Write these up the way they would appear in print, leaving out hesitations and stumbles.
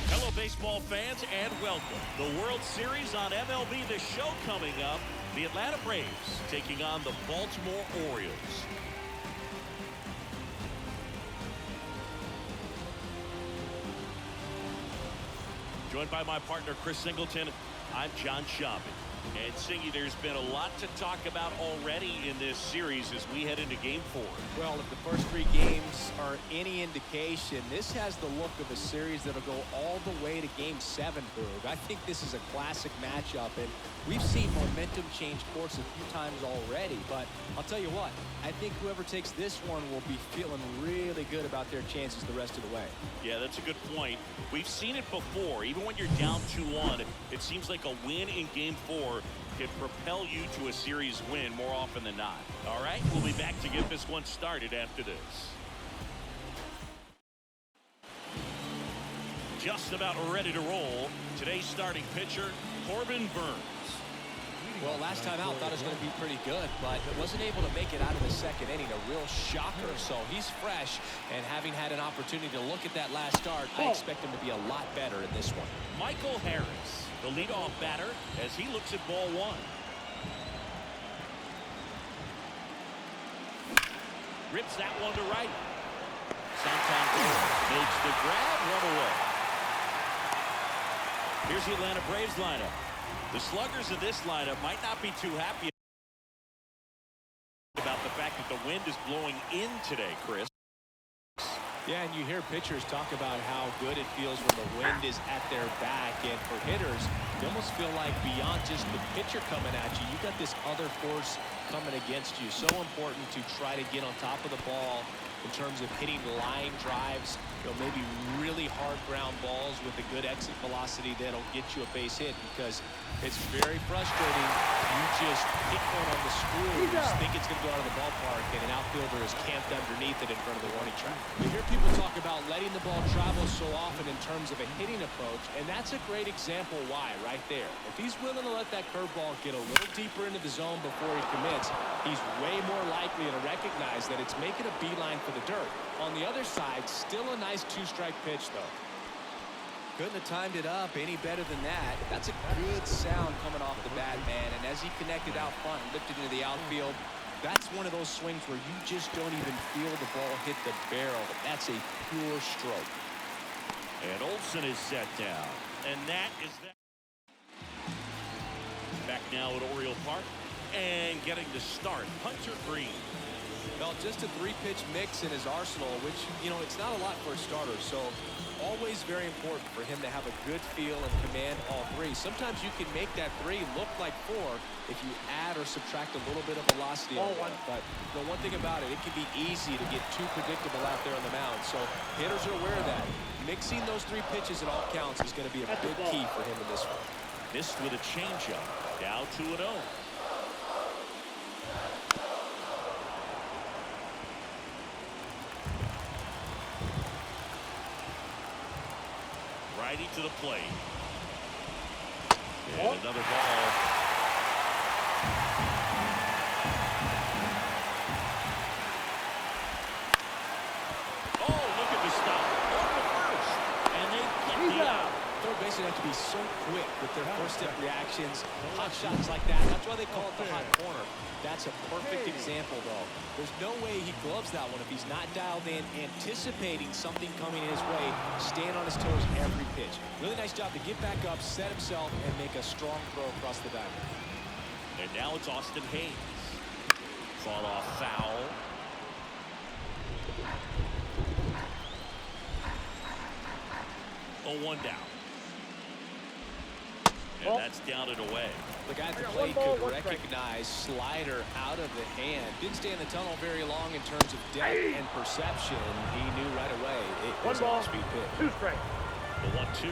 Hello, baseball fans, and welcome. The World Series on MLB The Show coming up. The Atlanta Braves taking on the Baltimore Orioles. Joined by my partner, Chris Singleton, I'm John Shopping. And Singy, there's been a lot to talk about already in this series as we head into Game 4. Well, if the first 3 games are any indication, this has the look of a series that'll go all the way to Game 7, Boog. I think this is a classic matchup, and we've seen momentum change course a few times already. But I'll tell you what, I think whoever takes this one will be feeling really good about their chances the rest of the way. Yeah, that's a good point. We've seen it before. Even when you're down 2-1, it seems like a win in Game 4 can propel you to a series win more often than not. All right, we'll be back to get this one started after this. Just about ready to roll. Today's starting pitcher, Corbin Burns. Well, last time out, thought it was going to be pretty good, but wasn't able to make it out of the second inning. A real shocker. So he's fresh, and having had an opportunity to look at that last start, I expect him to be a lot better in this one. Michael Harris, the leadoff batter, as he looks at ball 1. Rips that one to right. Santander makes the grab, run away. Here's the Atlanta Braves lineup. The sluggers of this lineup might not be too happy about the fact that the wind is blowing in today, Chris. Yeah, and you hear pitchers talk about how good it feels when the wind is at their back. And for hitters, they almost feel like beyond just the pitcher coming at you, you got this other force coming against you. So important to try to get on top of the ball in terms of hitting line drives, maybe really hard ground balls with a good exit velocity that'll get you a base hit, because it's very frustrating. You just hit one on the screw, you just think it's going to go out of the ballpark, and an outfielder is camped underneath it in front of the warning track. You hear people talk about letting the ball travel so often in terms of a hitting approach, and that's a great example why right there. If he's willing to let that curveball get a little deeper into the zone before he commits, he's way more likely to recognize that it's making a beeline for the dirt. On the other side, still a nice 2-strike pitch, though. Couldn't have timed it up any better than that. That's a good sound coming off the bat, man. And as he connected out front and lifted into the outfield, that's one of those swings where you just don't even feel the ball hit the barrel. That's a pure stroke. And Olsen is set down. And that is that. Back now at Oriole Park. And getting the start, Hunter Green. Well, just a 3-pitch mix in his arsenal, which, it's not a lot for a starter. So always very important for him to have a good feel and command all 3. Sometimes you can make that 3 look like 4 if you add or subtract a little bit of velocity on one. But the one thing about it can be easy to get too predictable out there on the mound. So hitters are aware of that. Mixing those 3 pitches at all counts is going to be a big key for him in this one. Missed with a changeup. Now 2-0. Righty to the plate. And another ball. Oh, look at the stop. Over first. And they get the out. Third basemen have to be so quick with their first-step reactions. Hot shots like that. That's why they call it the hot corner. That's a perfect example, though. There's no way he gloves that one if he's not dialed in, anticipating something coming his way, staying on his toes every pitch. Really nice job to get back up, set himself, and make a strong throw across the diamond. And now it's Austin Hayes. Fall off foul. Oh, 1 down. And that's down and away. The guy at the plate could recognize slider out of the hand. Didn't stay in the tunnel very long in terms of depth and perception. He knew right away it was an off-speed pitch. 2 strikes. The 1-2.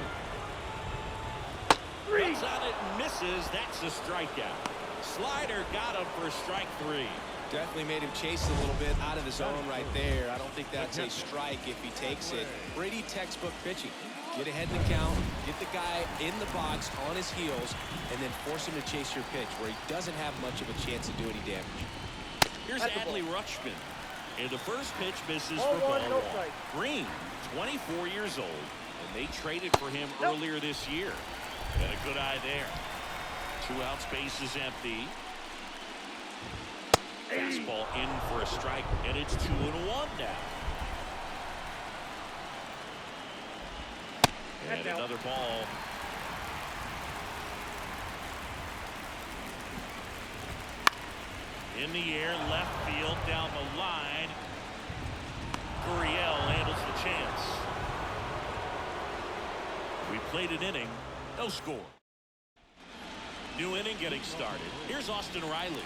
Hits on it and misses. That's a strikeout. Slider got him for strike 3. Definitely made him chase a little bit out of the zone right there. I don't think that's a strike if he takes it. Pretty textbook pitching. Get ahead in the count, get the guy in the box on his heels, and then force him to chase your pitch where he doesn't have much of a chance to do any damage. Here's Adley Rutschman. And the first pitch misses for ball one. Green, 24 years old, and they traded for him earlier this year. Got a good eye there. 2 outs, base is empty. Fastball in for a strike, and it's 2-1 now. And another ball. In the air, left field, down the line. Gurriel handles the chance. We played an inning, no score. New inning getting started. Here's Austin Riley.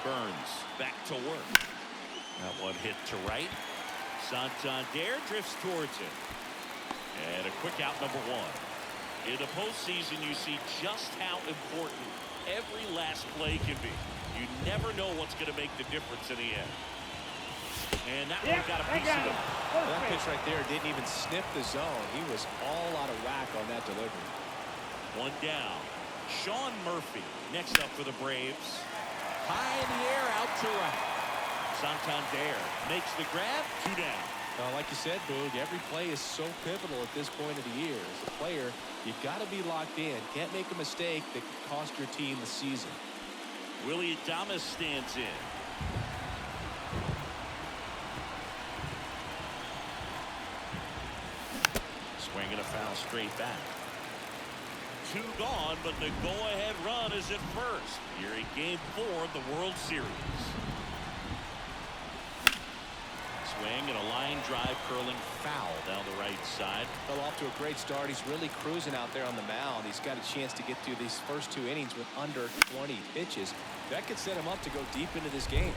Burns back to work. That one hit to right. Santander drifts towards it. And a quick out, number 1. In the postseason, you see just how important every last play can be. You never know what's going to make the difference in the end. And that one got a piece of it. That pitch right there didn't even sniff the zone. He was all out of whack on that delivery. 1 down. Sean Murphy next up for the Braves. High in the air, out to right. Santander makes the grab, 2 down. Well, like you said, Boog, every play is so pivotal at this point of the year. As a player, you've got to be locked in. Can't make a mistake that could cost your team the season. Willie Adames stands in. Swinging a foul straight back. 2 gone, but the go-ahead run is at first. Here in Game 4 of the World Series. Swing and a line drive curling foul down the right side. Well, off to a great start. He's really cruising out there on the mound. He's got a chance to get through these first 2 innings with under 20 pitches. That could set him up to go deep into this game.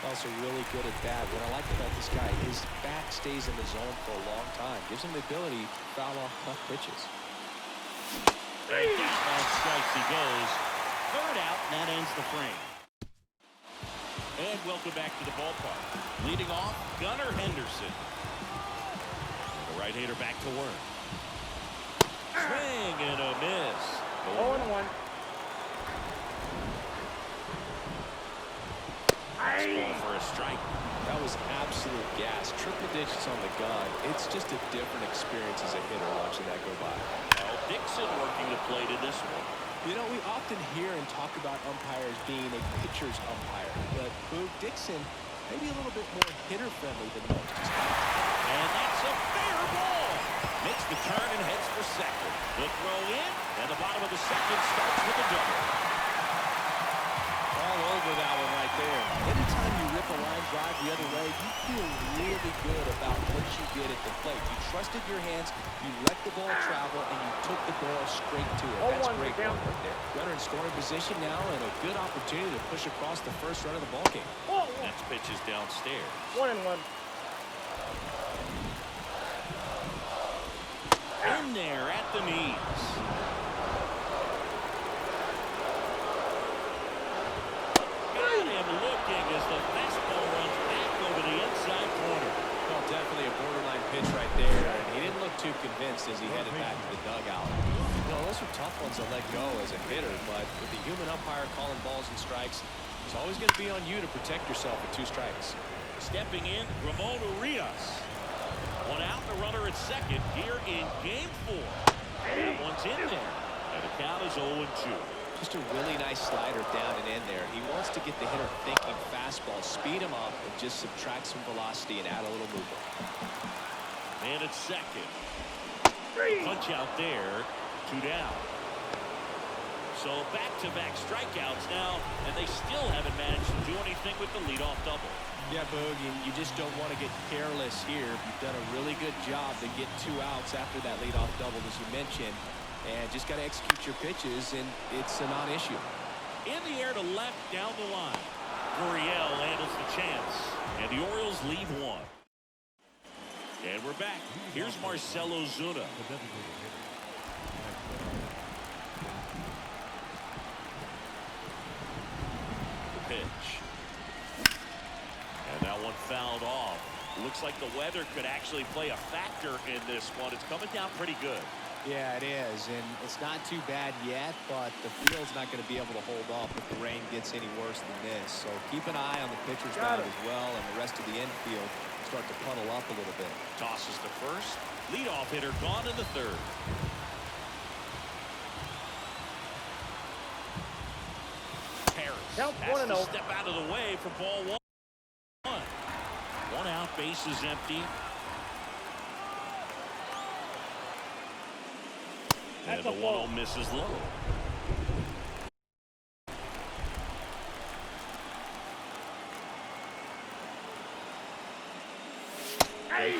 Also really good at bat. What I like about this guy, his bat stays in the zone for a long time. Gives him the ability to foul off tough pitches. Down strikes he goes. 3rd out, and that ends the frame. And welcome back to the ballpark. Leading off, Gunnar Henderson. The right-hander back to work. Swing and a miss. 0-1. Ball for a strike. That was absolute gas. Triple digits on the gun. It's just a different experience as a hitter watching that go by. Dixon working the plate in this one. You know, we often hear and talk about umpires being a pitcher's umpire, but Boog, Dixon maybe a little bit more hitter-friendly than most. And that's a fair ball. Makes the turn and heads for second. The throw in, and the bottom of the second starts with a double. All over that one right there. Anytime you rip a line drive the other way, you feel really good about what you did at the plate. You trusted your hands, you let the ball travel, and you took the ball straight to it. That's great work right there. Runner in scoring position now, and a good opportunity to push across the first run of the ballgame. Next pitch is downstairs. 1-1. In there at the knees. Looking as the fastball runs back over the inside corner. Well, definitely a borderline pitch right there, and he didn't look too convinced as he headed back to the dugout. Well, those are tough ones to let go as a hitter, but with the human umpire calling balls and strikes, it's always going to be on you to protect yourself with 2 strikes. Stepping in, Ramon Urias. 1 out, the runner at second here in Game 4. That one's in there, and the count is 0-2. Just a really nice slider down and in there. He wants to get the hitter thinking fastball, speed him up, and just subtract some velocity and add a little movement. Man at second. Punch out there, 2 down. So back-to-back strikeouts now, and they still haven't managed to do anything with the leadoff double. Yeah, Boog, you just don't want to get careless here. You've done a really good job to get 2 outs after that leadoff double, as you mentioned. And just got to execute your pitches, and it's a non-issue. In the air to left, down the line. Gurriel handles the chance, and the Orioles lead 1. And we're back. Here's Marcelo Zuna. The pitch. And that one fouled off. Looks like the weather could actually play a factor in this one. It's coming down pretty good. Yeah, it is, and it's not too bad yet, but the field's not going to be able to hold up if the rain gets any worse than this. So keep an eye on the pitcher's mound as well, and the rest of the infield start to puddle up a little bit. Tosses to first. Leadoff hitter gone in the third. Harris has to step out of the way for ball one. One out, base is empty. And the 1-0 misses low. Hey.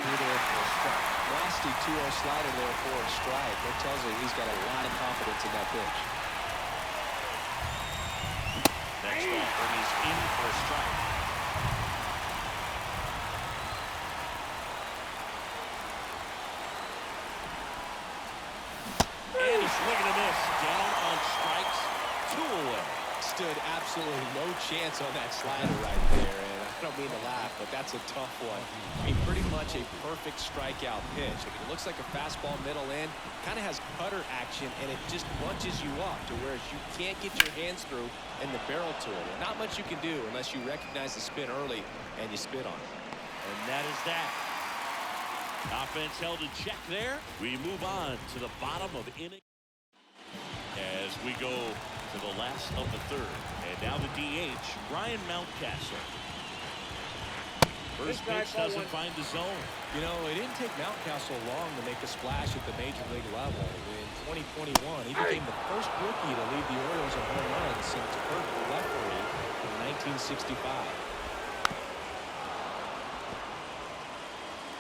Nasty 2-0 slider there for a strike. That tells you he's got a lot of confidence in that pitch. Next offering is in for a strike. And he's swinging a miss. Down on strikes. 2 away. Stood absolutely no chance on that slider right there. And I don't mean to laugh, but that's a tough one. I mean, pretty much a perfect strikeout pitch. I mean, it looks like a fastball middle in. Kind of has cutter action, and it just bunches you up to where you can't get your hands through and the barrel to it. And not much you can do unless you recognize the spin early and you spit on it. And that is that. Offense held in check there. We move on to the bottom of inning as we go to the last of the third. And now the DH, Ryan Mountcastle. First pitch doesn't find the zone. You know, it didn't take Mountcastle long to make a splash at the major league level. In 2021, he became the first rookie to lead the Orioles in home runs since Kurt Leffery in 1965.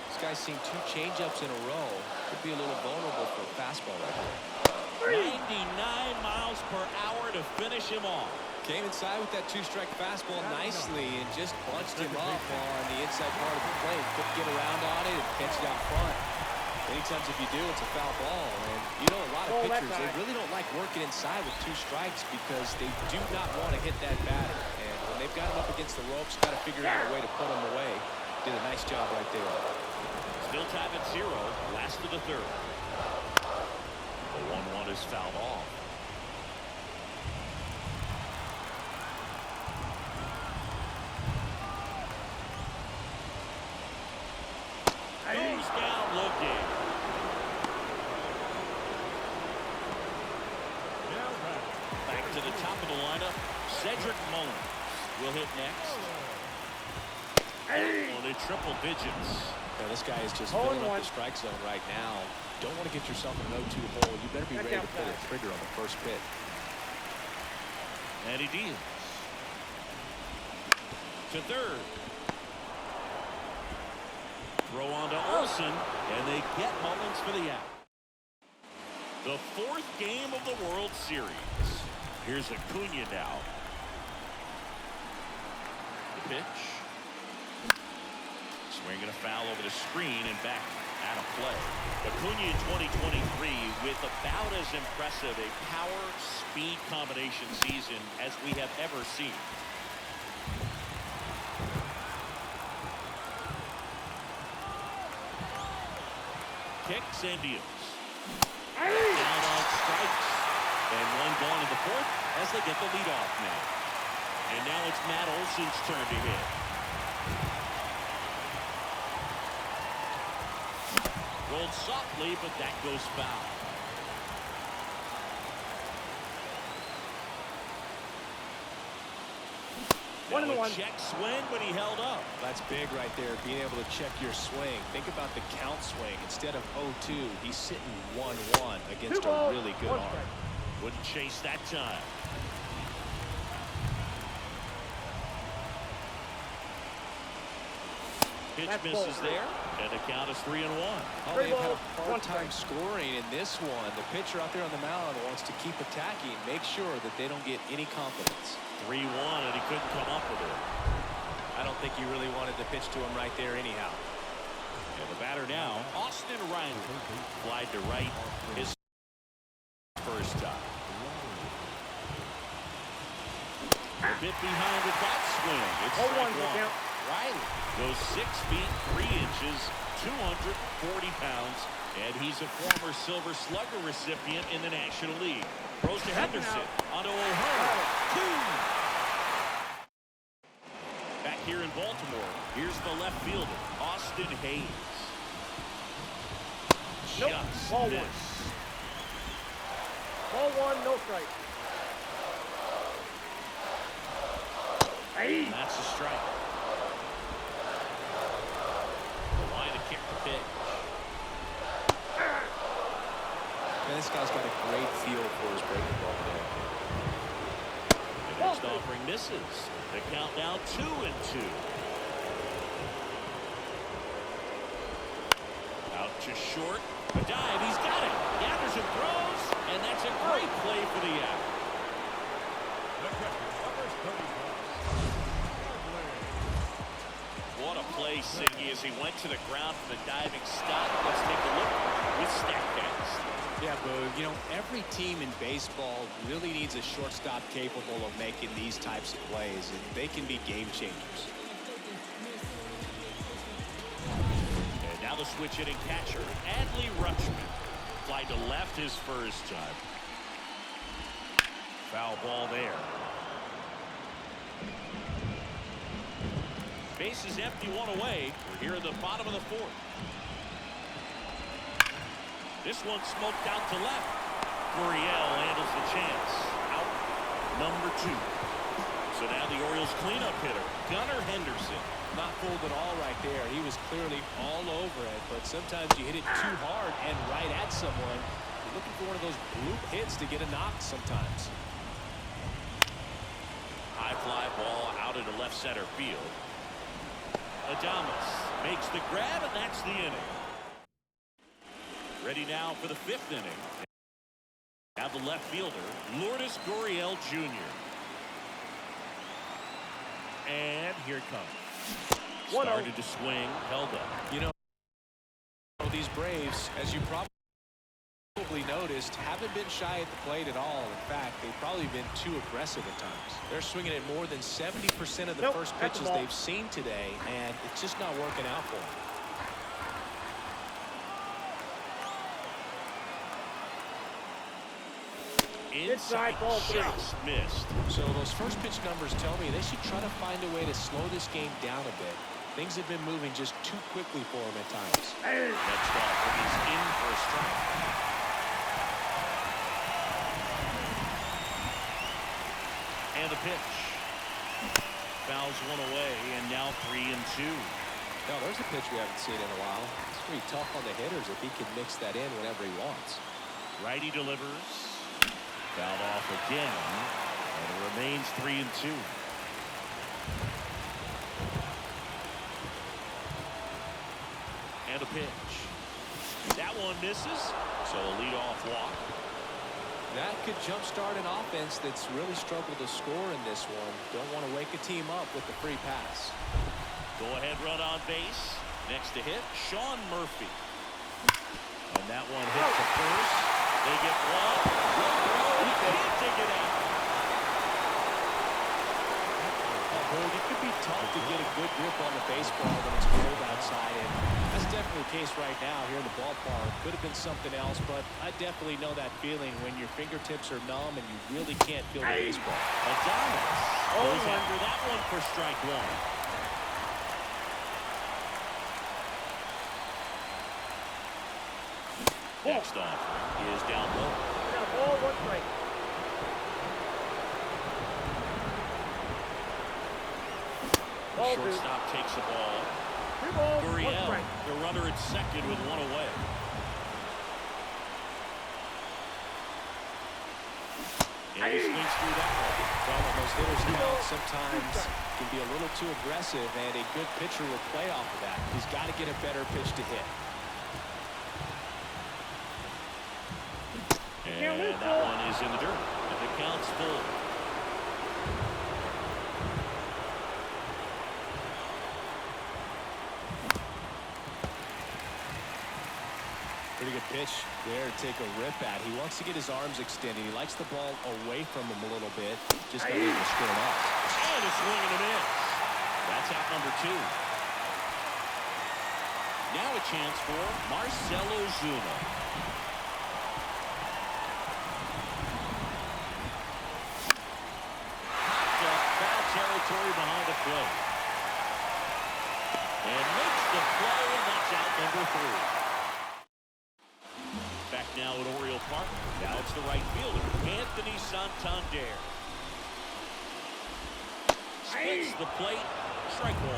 This guy's seen 2 changeups in a row. Could be a little vulnerable for a fastball right here. 99 miles per hour to finish him off. Came inside with that 2-strike fastball nicely and just bunched him up on the inside part of the plate. Couldn't get around on it and catch it out front. Many times if you do, it's a foul ball. And you know, a lot of pitchers, they really don't like working inside with 2 strikes because they do not want to hit that batter. And when they've got him up against the ropes, got to figure out a way to put him away. Did a nice job right there. Still tied at 0, last of the third. The 1-1 is fouled off. Goes down looking. Back to the top of the lineup. Cedric Mullins will hit next. Only triple digits. Yeah, this guy is just filling up the strike zone right now. Don't want to get yourself in an 0-2 hole. You better be ready to pull the trigger on the first pitch. And he deals. To third. Throw on to Olsen, and they get Mullins for the out. The 4th game of the World Series. Here's Acuna now. The pitch. Swinging a foul over the screen and back out of play. Acuna in 2023 with about as impressive a power-speed combination season as we have ever seen. Kicks and deals. Down on strikes. And one gone in the 4th as they get the leadoff man. And now it's Matt Olson's turn to hit. Rolled softly, but that goes foul. Now a check swing, but he held up. That's big right there, being able to check your swing. Think about the count swing. Instead of 0-2, he's sitting 1-1 against a really good arm. Wouldn't chase that time. Pitch misses there, and the count is 3-1. Oh, they've had a hard time scoring in this one. The pitcher out there on the mound wants to keep attacking, make sure that they don't get any confidence. 3-1, and he couldn't come up with it. I don't think he really wanted to pitch to him right there anyhow. And the batter now, Austin Riley. Flied to right. His first time. A bit behind with that swing. It's strike one. Riley goes 6 feet 3 inches, 240 pounds, and he's a former Silver Slugger recipient in the National League. Throws to Henderson. Onto O'Hearn. 2. Back here in Baltimore, here's the left fielder, Austin Hayes. Nope. Just Ball missed. one. Ball one, no strike. Hey. And that's a strike. The line to kick the pitch. Man, this guy's got a great feel for his breaking ball there. The next offering misses. The count now 2-2. Out to short. A dive. He's got it. Anderson throws. And that's a great play for the out. What a play, Siggy, as he went to the ground for the diving stop. Let's take a look with StatCast. Yeah, Boo, you know, every team in baseball really needs a shortstop capable of making these types of plays, and they can be game changers. And now the switch hitting catcher, Adley Rutschman. Fly to left his first time. Foul ball there. Base is empty, 1 away. We're here at the bottom of the 4th. This one smoked out to left. Gurriel handles the chance. Out number 2. So now the Orioles cleanup hitter, Gunnar Henderson. Not fooled at all right there. He was clearly all over it, but sometimes you hit it too hard and right at someone. You're looking for one of those bloop hits to get a knock sometimes. High fly ball out into left center field. Adames makes the grab, and that's the inning. Ready now for the 5th inning. Now the left fielder, Lourdes Gurriel Jr. And here it comes. Started to swing, held up. You know, these Braves, as you probably noticed, haven't been shy at the plate at all. In fact, they've probably been too aggressive at times. They're swinging at more than 70% of the first pitches they've seen today, and it's just not working out for them. Inside ball, just missed. So those first pitch numbers tell me they should try to find a way to slow this game down a bit. Things have been moving just too quickly for him at times. Next off, he's in for a strike. And the pitch. Fouls one away, and now 3-2. Now, there's a pitch we haven't seen in a while. It's pretty tough on the hitters if he can mix that in whenever he wants. Righty delivers. Fouled off again, and it remains 3-2. And a pitch. That one misses, so a leadoff walk. That could jumpstart an offense that's really struggled to score in this one. Don't want to wake a team up with the free pass. Go ahead run on base. Next to hit, Sean Murphy. And that one hits the first. They get one. He can't take it out. It could be tough to get a good grip on the baseball when it's cold outside, and that's definitely the case right now here in the ballpark. Could have been something else, but I definitely know that feeling when your fingertips are numb and you really can't feel the baseball. Adames goes after that one for strike 1. Next off is down low. Got a ball, 1 strike. Shortstop takes the ball. 3 balls, 1 Gurriel, strike. the runner at second with 1 away. And he swings through that one. Well, when those hitters come out, sometimes can be a little too aggressive, and a good pitcher will play off of that. He's got to get a better pitch to hit. And that one is in the dirt. And the count's full. pitch there to take a rip at. He wants to get his arms extended. He likes the ball away from him a little bit. Just not able to square it up. And a swing and a miss. That's out number 2. Now a chance for Marcelo Zuna. Popped up, foul territory behind the plate. And makes the play, and that's out number 3. Back now at Oriole Park. Now it's the right fielder, Anthony Santander. Splits the plate. Strike 1.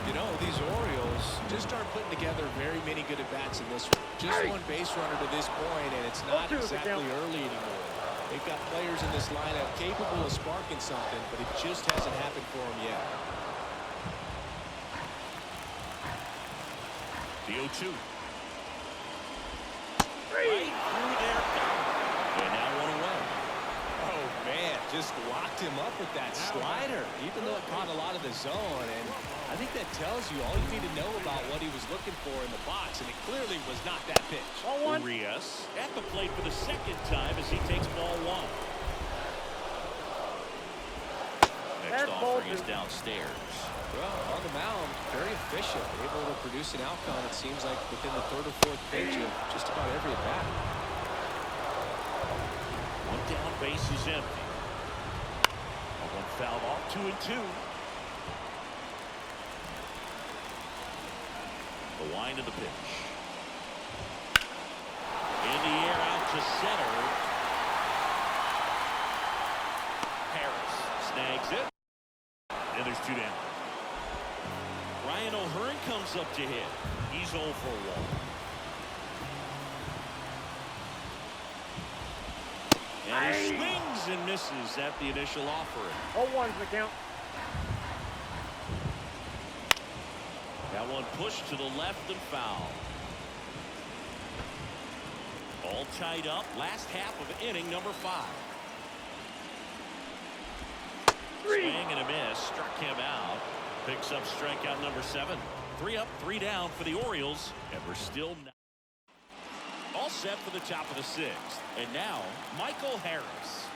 You know, these Orioles just aren't putting together very many good at-bats in this one. Just one base runner to this point, and it's not exactly early anymore. They've got players in this lineup capable of sparking something, but it just hasn't happened for them yet. The 0-2. Right through there. And now 1 away. Oh, man, just locked him up with that slider, even though it caught a lot of the zone. And I think that tells you all you need to know about what he was looking for in the box, and it clearly was not that pitch. Urias at the plate for the 2nd time as he takes ball 1. Next offering is downstairs. Well, on the mound, very efficient, able to produce an outcome, it seems like, within the 3rd or 4th pitch of just about every at-bat. 1 down, base is empty. 1 foul off, 2-2. The wind of the pitch. In the air, out to center. Harris snags it. And there's 2 down. Ryan O'Hearn comes up to hit. He's 0 for 1. And he swings and misses at the initial offering. 0-1's the count. That one pushed to the left and foul. All tied up. Last half of inning number 5. Swing and a miss. Struck him out. Picks up strikeout number 7. 3 up, 3 down for the Orioles. And we're still not all set for the top of the 6th. And now, Michael Harris.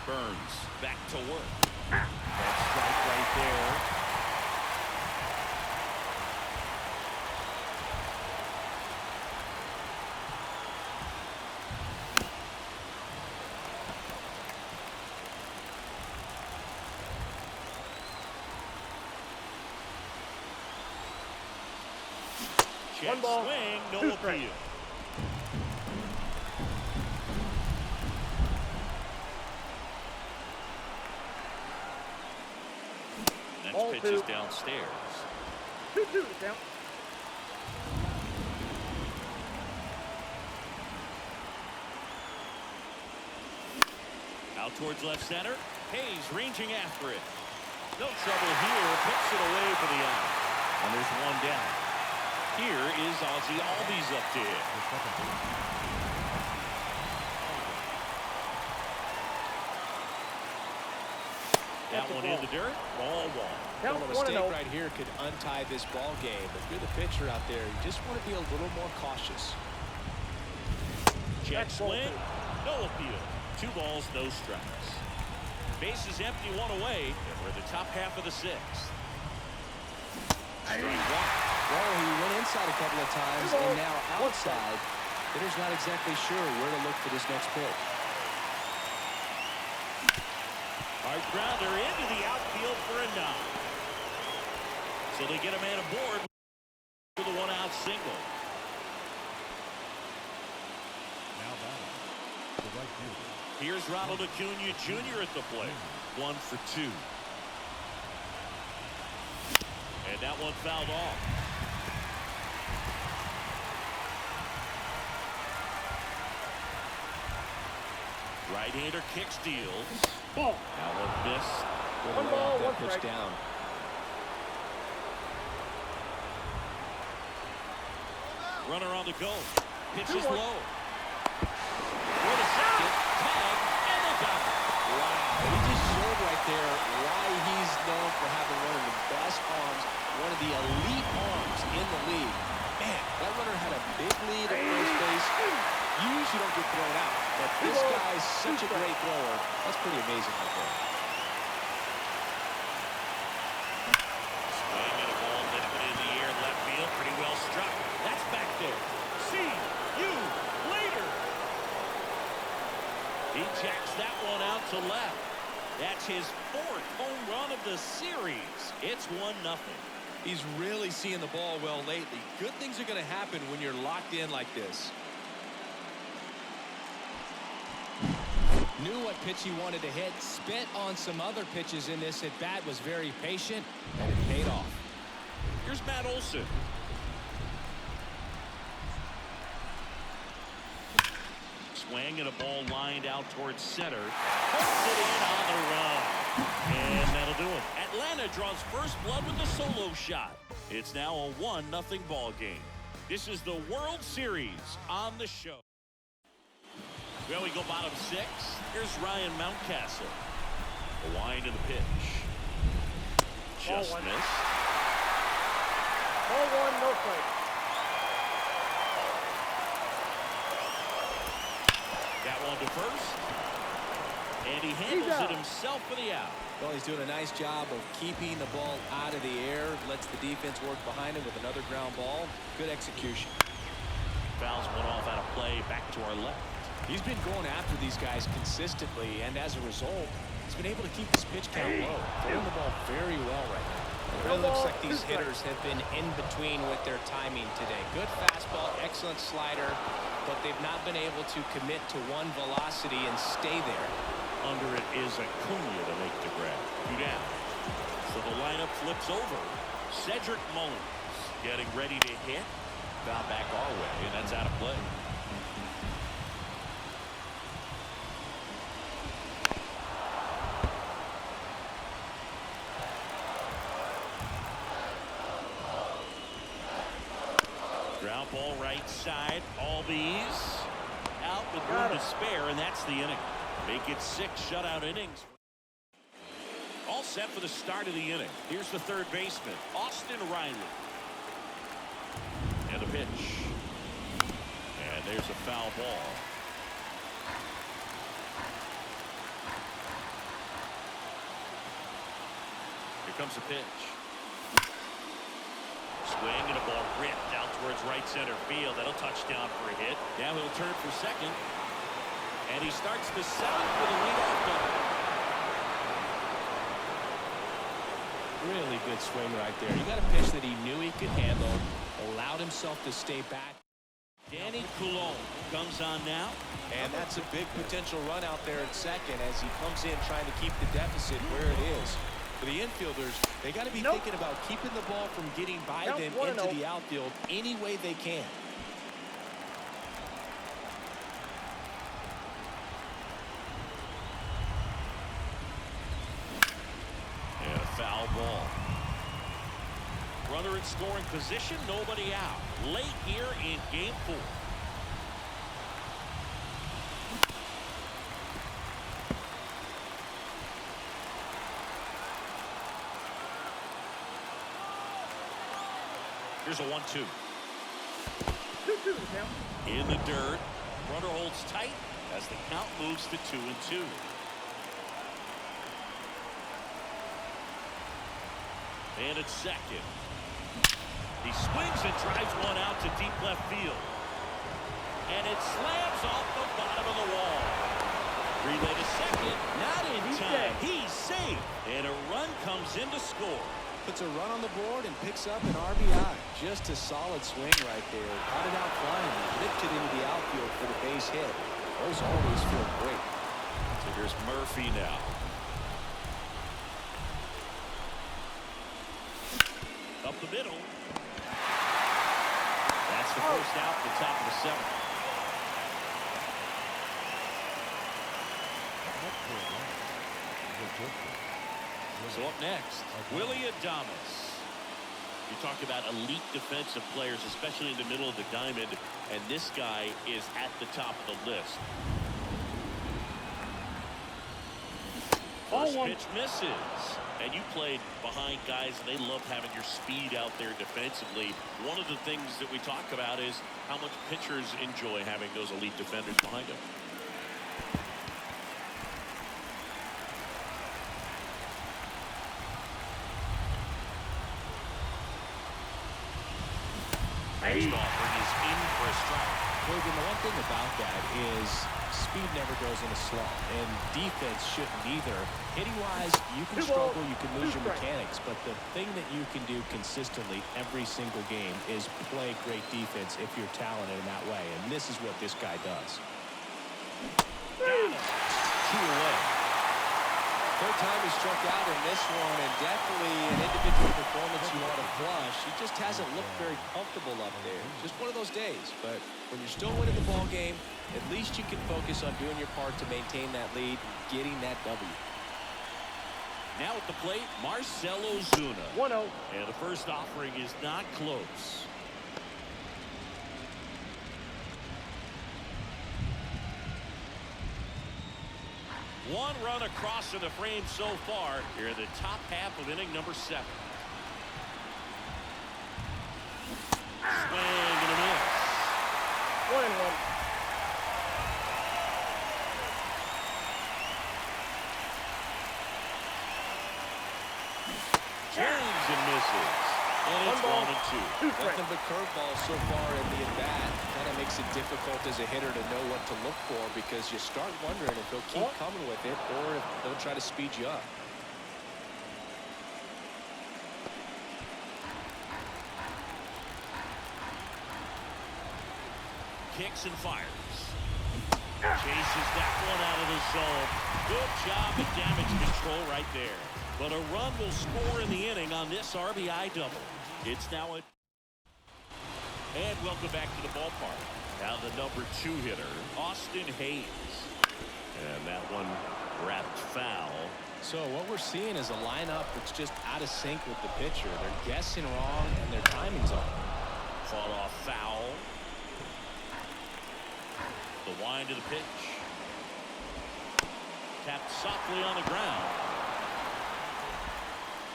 Burns back to work. That strike right there. One ball, Swing, no 2 appeal. strikes. Next Ball pitch 2. is downstairs. 2-2 to count. Out towards left center. Hayes ranging after it. No trouble here. Picks it away for the out. And there's one down. Here is Ozzie Albies up to hit. That one in the dirt. Ball 1. Count Well, a 1-0. mistake right here could untie this ball game. If you're the pitcher out there, you just want to be a little more cautious. Jet That's ball swing. 2. No appeal. 2 balls, no strikes. Base is empty, 1 away. And we're in the top half of the 6th. Strike 1. Well, he went inside a couple of times, and now outside. Hitter's not exactly sure where to look for this next pitch. Hard grounder into the outfield for a knock. So they get a man aboard with a 1-out single. Now batting, the right fielder. Here's Ronald Acuna Jr. at the plate. 1 for 2. And that one fouled off. Right-hander kicks, deals. Ball. That one missed. Good One lay ball, off that 1 pitch strike. down. Runner on the go. Pitch is 2-1. low. For the second. Tag. And they got it. Wow, he just showed right there why he's known for having one of the best arms, one of the elite arms in the league. Man, that runner had a big lead at first base. You usually don't get thrown out, but this guy's such a great thrower. That's pretty amazing right there. Swing and a ball lifted in the air, left field, pretty well struck. That's back there. See you later. He jacks that one out to left. That's his 4th home run of the series. It's 1-0. He's really seeing the ball well lately. Good things are going to happen when you're locked in like this. Knew what pitch he wanted to hit, spent on some other pitches in this at bat, was very patient, and it paid off. Here's Matt Olson. Swing and a ball lined out towards center. Puts it in on the run. And that'll do it. Atlanta draws first blood with a solo shot. It's now a 1-0 ball game. This is the World Series on the show. Well, we go bottom 6. Here's Ryan Mountcastle. A wind of the pitch. Just Ball 1. missed. Ball 1, no strike. That one to first. And he handles it himself for the out. Well, he's doing a nice job of keeping the ball out of the air. Lets the defense work behind him with another ground ball. Good execution. Fouls one off out of play, back to our left. He's been going after these guys consistently, and as a result, he's been able to keep his pitch count low. Throwing the ball very well right now. It really looks like These hitters have been in between with their timing today. Good fastball, excellent slider, but they've not been able to commit to one velocity and stay there. Under it is Acuna to make the grab. 2 down. So the lineup flips over. Cedric Mullins getting ready to hit. Foul back our way, and that's out of play. Ground ball right side. Albies out with room to spare, and that's the inning. Make it 6 shutout innings. All set for the start of the inning. Here's the third baseman, Austin Riley. And the pitch. And there's a foul ball. Here comes the pitch. Swing and a ball ripped out towards right center field. That'll touch down for a hit. Now he'll turn for second. And he starts the seventh with a leadoff double. Really good swing right there. You got a pitch that he knew he could handle, allowed himself to stay back. Danny Coulomb comes on now. And that's a big potential run out there at second as he comes in trying to keep the deficit where it is. For the infielders, they got to be thinking about keeping the ball from getting by them into the outfield any way they can. And a foul ball. Runner in scoring position, nobody out. Late here in game 4. Here's a 1-2. 2-2 now. In the dirt. Runner holds tight as the count moves to 2-2. And it's second. He swings and drives one out to deep left field. And it slams off the bottom of the wall. Relay to second. Not in time. He's safe. And a run comes in to score. Puts a run on the board and picks up an RBI. Just a solid swing right there. Caught it out flying and lifted into the outfield for the base hit. Those always feel great. So here's Murphy now. Up the middle. That's the first out at the top of the 7th. So up next, Willie Adames. You talk about elite defensive players, especially in the middle of the diamond, and this guy is at the top of the list. First pitch misses. And you played behind guys, and they love having your speed out there defensively. One of the things that we talk about is how much pitchers enjoy having those elite defenders behind them. Next offering is in for a strike. Logan, the one thing about that is speed never goes in a slump, and defense shouldn't either. Hitting-wise, you can struggle, you can lose your mechanics, but the thing that you can do consistently every single game is play great defense if you're talented in that way, and this is what this guy does. Got him. 2 away. Third time he struck out in this one, and definitely an individual performance you want to flush. He just hasn't looked very comfortable up there. Just one of those days. But when you're still winning the ball game, at least you can focus on doing your part to maintain that lead, getting that W. Now at the plate, Marcell Ozuna. 1-0. And the first offering is not close. One run across in the frame so far here in the top half of inning number 7. Swing and a miss. 1-1. Swings and misses. And it's 1-2. Nothing but curveballs so far in the at-bat. Kind of makes it difficult as a hitter to know what to look for because you start wondering if he'll keep coming with it or if they'll try to speed you up. Kicks and fires. Chases that one out of the zone. Good job at damage control right there. But a run will score in the inning on this RBI double. It's now a... And welcome back to the ballpark. Now the number 2 hitter, Austin Hayes. And that one wrapped foul. So what we're seeing is a lineup that's just out of sync with the pitcher. They're guessing wrong and their timing's off. Fought off foul. The wind of the pitch. Tapped softly on the ground.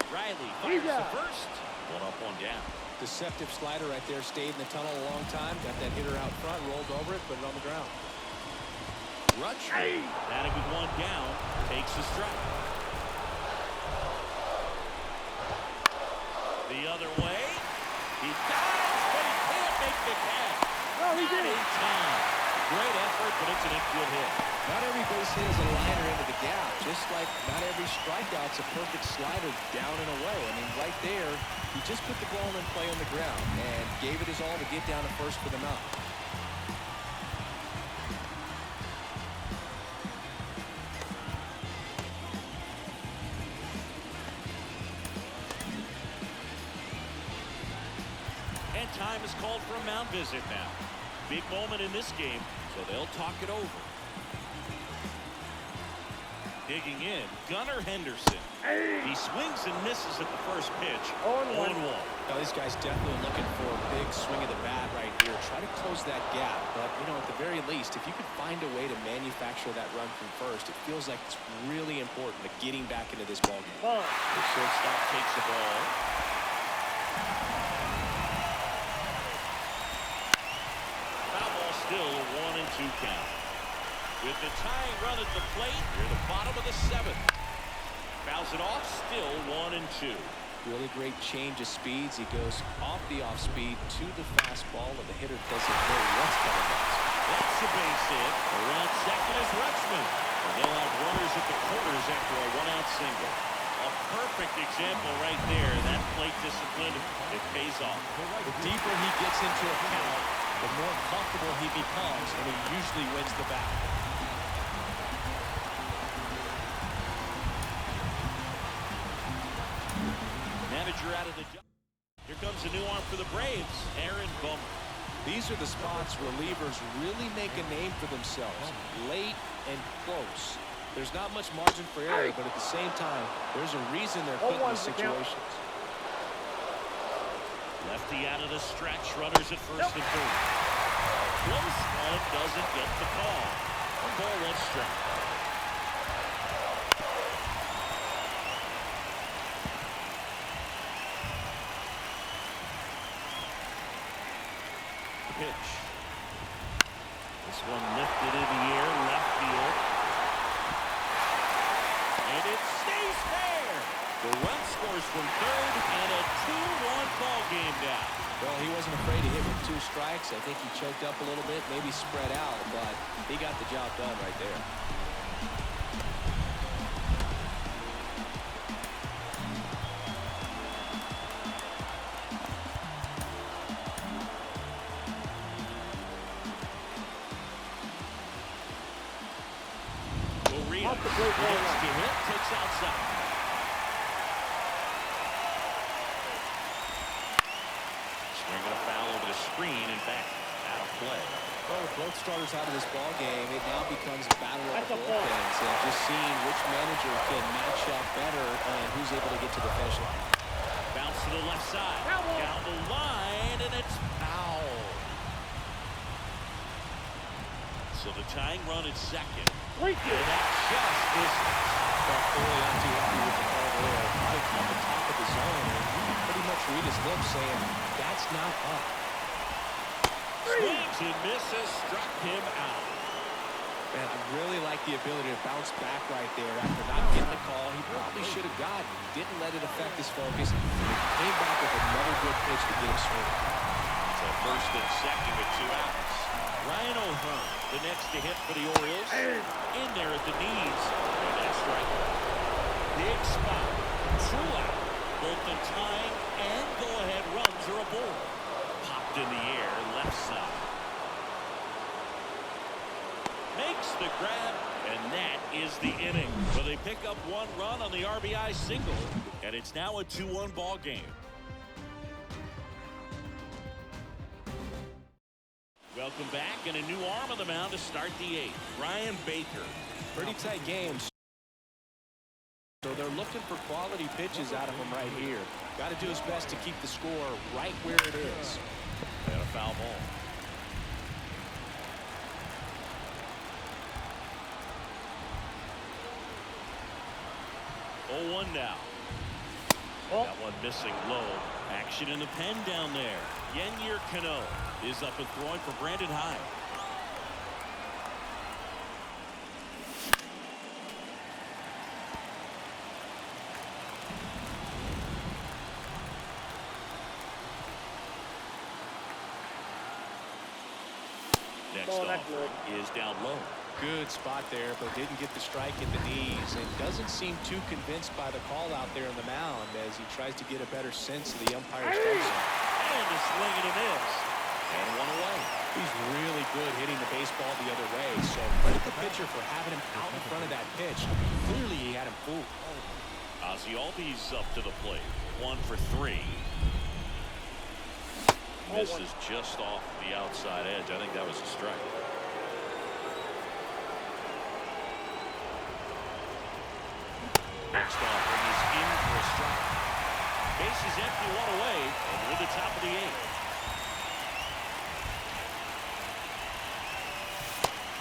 Riley fires the first. One up, one down. Deceptive slider right there. Stayed in the tunnel a long time. Got that hitter out front. Rolled over it. Put it on the ground. Rutschman, batting with one down, takes the strike. The other way. He dives, but he can't make the catch. No, he Not did. in time. Great effort, but it's an infield hit. Not every base hit is a liner into the gap, just like not every strikeout's a perfect slider down and away. I mean, right there, he just put the ball in play on the ground and gave it his all to get down to first for the knock. And time is called for a mound visit now. Big moment in this game, so they'll talk it over. Digging in, Gunnar Henderson. He swings and misses at the first pitch. 0-1. 0-1. Now, this guy's definitely looking for a big swing of the bat right here. Try to close that gap. But, you know, at the very least, if you could find a way to manufacture that run from first, it feels like it's really important to getting back into this ballgame. Ball. The shortstop takes the ball. Foul ball still a 1-2 count. With the tying run at the plate, near the bottom of the seventh. Fouls it off, still 1-2. Really great change of speeds. He goes off the off speed to the fastball, and the hitter doesn't know what's coming next. That's a base hit. Around second is Rutschman. And they'll have runners at the corners after a one-out single. A perfect example right there. That plate discipline, it pays off. The deeper he gets into a count, the more comfortable he becomes, and he usually wins the battle. Manager out of the job. Here comes a new arm for the Braves, Aaron Bummer. These are the spots relievers really make a name for themselves. Late and close. There's not much margin for error, but at the same time, there's a reason they're put in these situations. Lefty out of the stretch, runners at first and third. Close one, doesn't get the call. 1 ball, 1 strike. Pitch. This one lifted in the air, left field. And it stays there. The run scores from third, and a 2-1 ball game now. Well, he wasn't afraid to hit with 2 strikes. I think he choked up a little bit, maybe spread out, but he got the job done right there. Next to hit, takes outside. Swinging a foul over the screen and back out of play. Well, with both starters out of this ball game, it now becomes a battle of the bullpens, and just seeing which manager can match up better and who's able to get to the finish line. Bounce to the left side. Down the line, and it's foul. So the tying run at second. And that just misses. Well, Foley not too happy with the call there. Right on the top of the zone, and you can pretty much read his lips saying, that's not up. Swings and misses, struck him out. Man, I really like the ability to bounce back right there after not getting the call he probably should have gotten. Didn't let it affect his focus. Came back with another good pitch to get him swinging. So first and second with 2 outs. Ryan O'Hearn, the next to hit for the Orioles. In there at the knees. And that's right. Big spot. 2 out. Both the tying and go-ahead runs are aboard. Popped in the air, left side. Makes the grab, and that is the inning. So they pick up 1 run on the RBI single, and it's now a 2-1 ball game. Welcome back, and a new arm on the mound to start the 8th. Ryan Baker. Pretty tight games. So they're looking for quality pitches out of him right here. Got to do his best to keep the score right where it is. And a foul ball. Oh, 1 now. That one missing low. Action in the pen down there. Yennier Cano is up and throwing for Brandon Hyde. offering is down low. Good spot there, but didn't get the strike at the knees, and doesn't seem too convinced by the call out there on the mound as he tries to get a better sense of the umpire's strike zone. And a swing and a miss. And one away. He's really good hitting the baseball the other way, so credit the pitcher for having him out in front of that pitch. Clearly, he had him fooled. Ozzie Albies up to the plate. 1 for 3. Misses just off the outside edge. I think that was a strike. Next offering is in for a strike. Base is empty, 1 away, and we're the top of the 8th.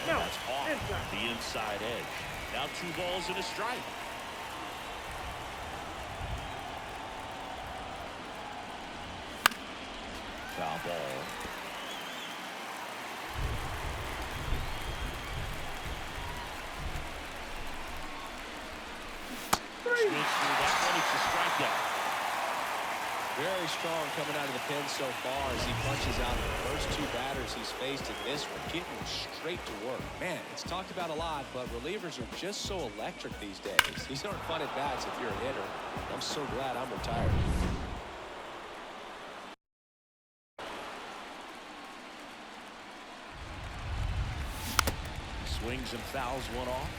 And No, that's off inside. the inside edge. Now 2 balls and a strike. Foul ball. Switch through that one. It's a strikeout. Very strong coming out of the pen so far as he punches out the first 2 batters he's faced in this one, getting straight to work. Man, it's talked about a lot, but relievers are just so electric these days. These aren't fun at bats if you're a hitter. I'm so glad I'm retired. Swings and fouls one off.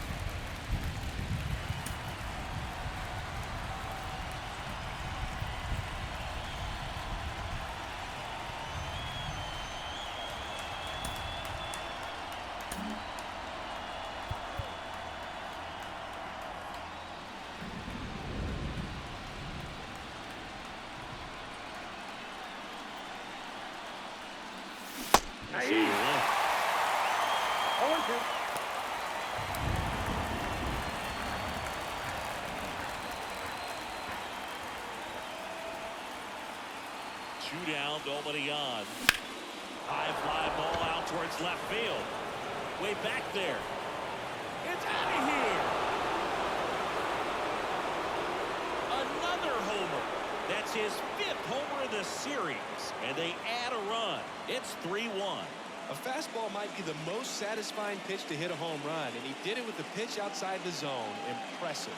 Nice. 0-1. 0-2. Two down, nobody on. High fly ball out towards left field. Way back there. It's out of here. Another homer. That's his 5th homer of the series. And they add a run. It's 3-1. A fastball might be the most satisfying pitch to hit a home run, and he did it with the pitch outside the zone. Impressive.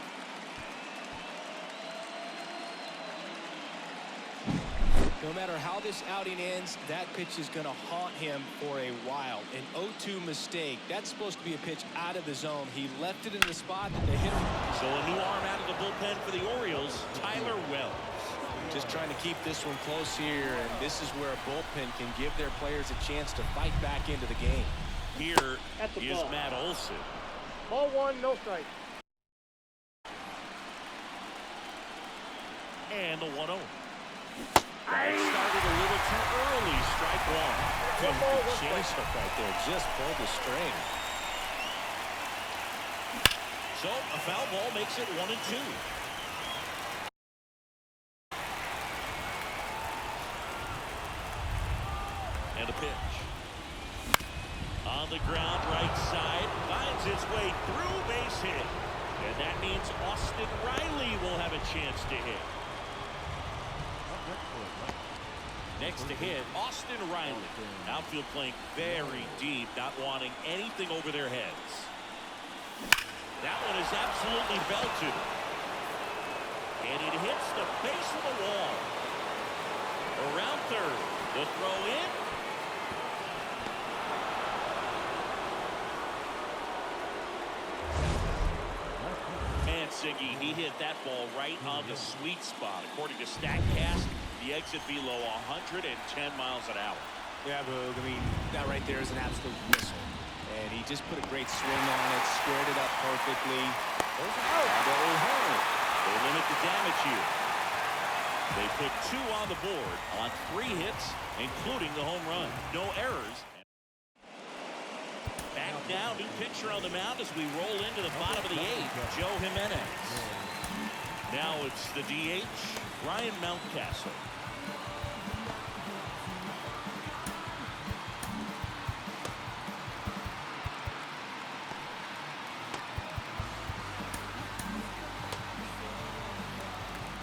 No matter how this outing ends, that pitch is going to haunt him for a while. An 0-2 mistake. That's supposed to be a pitch out of the zone. He left it in the spot that they hit him. So a new arm out of the bullpen for the Orioles, Tyler Wells. Just trying to keep this one close here, and this is where a bullpen can give their players a chance to fight back into the game. Here At the is ball. Matt Olson. Ball 1, no strike. And the 1-0. That started a little too early. Strike 1. One ball, one Chase strike. hook right there. Just pulled the string. So a foul ball makes it 1-2. And a pitch. On the ground, right side. Finds its way through, base hit. And that means Austin Riley will have a chance to hit. Next to hit, Austin Riley. Outfield playing very deep, not wanting anything over their heads. That one is absolutely belted. And it hits the base of the wall. Around third. The throw in. Siggy, he hit that ball right on the sweet spot. According to StatCast, the exit below 110 miles an hour. Yeah, Boog, I mean, that right there is an absolute missile. And he just put a great swing on it, squared it up perfectly. They limit the damage here. They put 2 on the board on 3 hits, including the home run. No errors. Back now, new pitcher on the mound as we roll into the bottom of the 8th, Joe Jimenez. Now it's the DH, Ryan Mountcastle.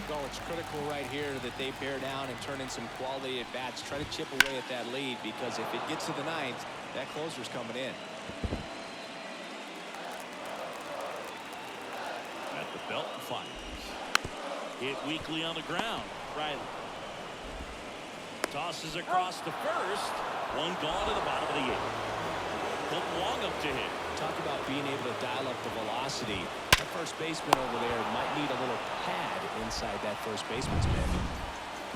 Well, it's critical right here that they bear down and turn in some quality at bats. Try to chip away at that lead, because if it gets to the 9th, That closer's coming in. At the belt and fires. Hit weakly on the ground. Riley. Tosses across to first. One gone to the bottom of the 8th. Put Wong up to hit. Talk about being able to dial up the velocity. That first baseman over there might need a little pad inside that first baseman's mitt.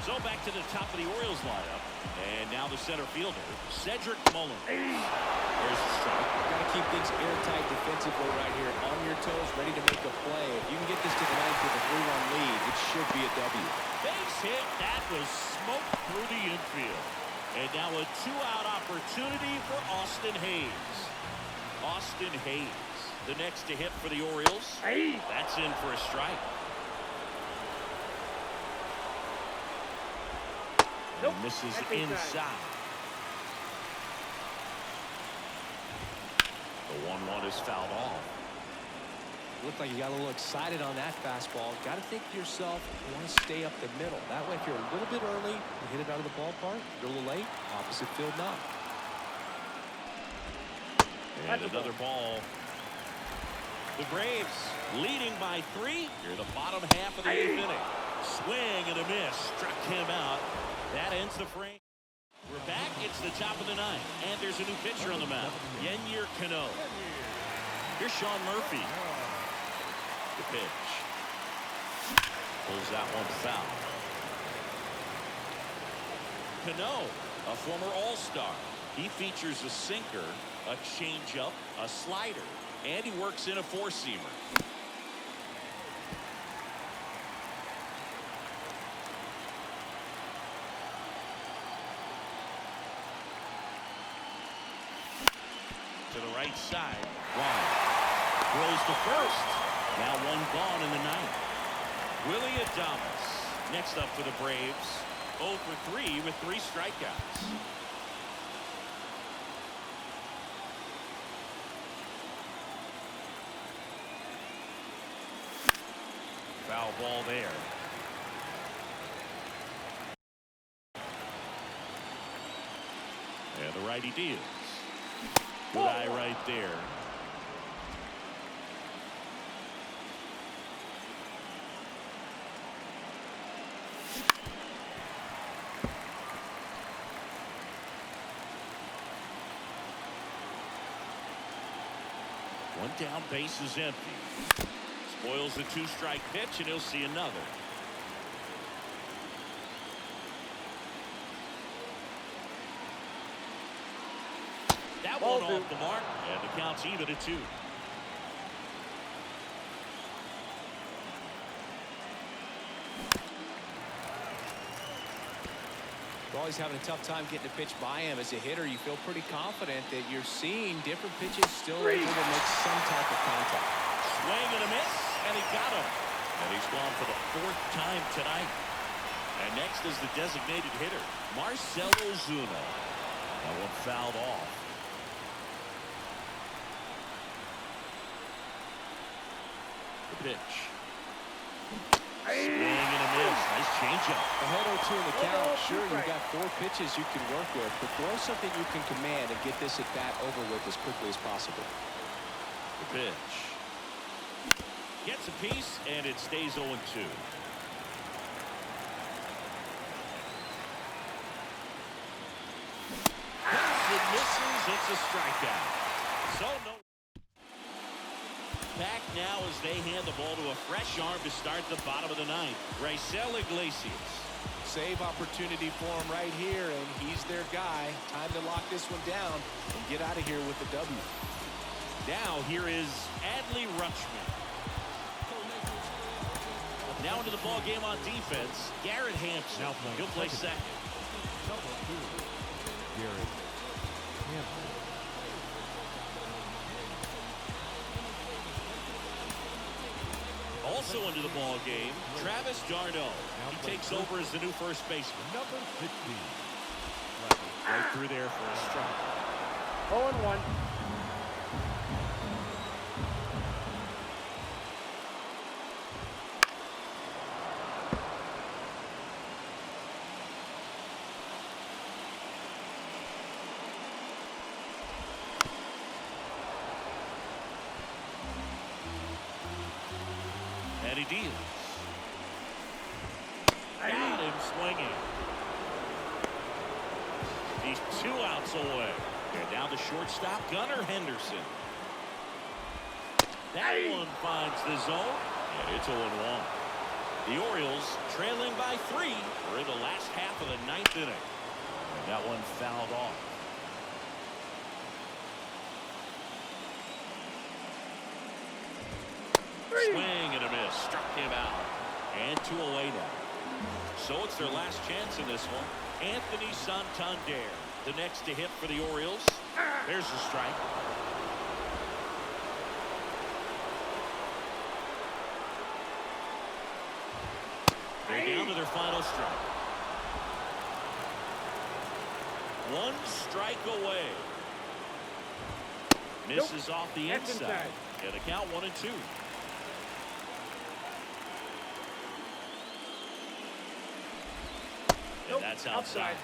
So back to the top of the Orioles lineup. And now the center fielder, Cedric Mullins. There's the strike. Got to keep things airtight defensively right here. On your toes, ready to make a play. If you can get this to the ninth with a 3-run lead, it should be a W. Base hit. That was smoked through the infield. And now a 2-out opportunity for Austin Hayes. Austin Hayes, the next to hit for the Orioles. That's in for a strike. Nope. And misses That's inside. The 1-1 is fouled off. Looked like you got a little excited on that fastball. Got to think to yourself, you want to stay up the middle. That way, if you're a little bit early, you hit it out of the ballpark. If you're a little late, opposite field knock. And another ball. The Braves leading by 3 here in the bottom half of the 8th inning. Swing and a miss. Struck him out. That ends the frame. We're back. It's the top of the 9th. And there's a new pitcher on the mound. Yennier Cano. Here's Sean Murphy. The pitch. Pulls that one foul. Cano, a former All-Star. He features a sinker, a changeup, a slider, and he works in a 4-seamer. To the right side. Wide. Throws to first. Now one gone in the 9th. Willie Adames next up for the Braves. 0 for 3 with 3 strikeouts. Foul ball there. And the righty deals. Good eye right there. One down, base is empty. Spoils the 2-strike pitch, and he'll see another. That one off the mark, and the count's even at 2. You're always having a tough time getting a pitch by him. As a hitter, you feel pretty confident that you're seeing different pitches still able to make some type of contact. Swing and a miss, and he got him. And he's gone for the 4th time tonight. And next is the designated hitter, Marcell Ozuna. That one fouled off. The pitch. Swing and a miss. Nice changeup. Ahead 0-2 in the count. Sure, you've got 4 pitches you can work with, but throw something you can command and get this at bat over with as quickly as possible. The pitch. Gets a piece, and it stays 0-2. It misses. It's a strikeout. So no. Back now as they hand the ball to a fresh arm to start the bottom of the 9th. Raisel Iglesias. Save opportunity for him right here, and he's their guy. Time to lock this one down and get out of here with the W. Now here is Adley Rutschman. Now into the ball game on defense, Garrett Hampson. He'll play second. Garrett Hampson. Also into the ball game, Travis d'Arnaud. He takes over as the new first baseman. Number 15. Right through there for a strike. 0-1. And he deals. Got him swinging. He's 2 outs away. And down to shortstop, Gunnar Henderson. That one finds the zone, and it's 0-1. The Orioles trailing by 3. We're in the last half of the 9th inning. And that one fouled off. Swing and a miss. Struck him out. And 2 away now. So it's their last chance in this one. Anthony Santander, the next to hit for the Orioles. There's the strike. They're down to their final strike. 1 strike away. Misses off the inside. And a count 1-2. And that's outside.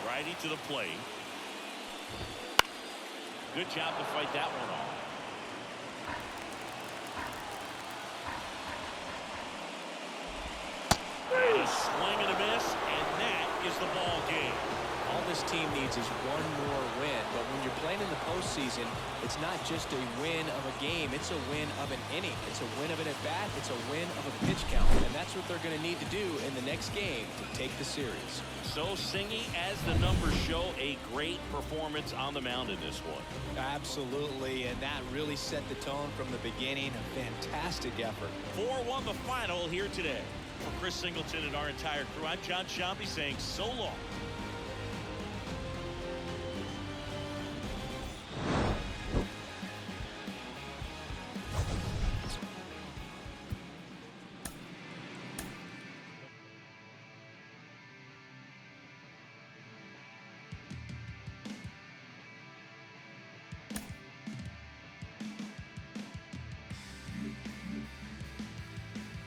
Righty to the plate. Good job to fight that one off. And a swing and a miss, and that is the ball game. All this team needs is one more win. But when you're playing in the postseason, it's not just a win of a game. It's a win of an inning. It's a win of an at-bat. It's a win of a pitch count. And that's what they're going to need to do in the next game to take the series. So, Singy, as the numbers show, a great performance on the mound in this one. Absolutely, and that really set the tone from the beginning. A fantastic effort. 4-1 the final here today. For Chris Singleton and our entire crew, I'm John Shambi saying so long.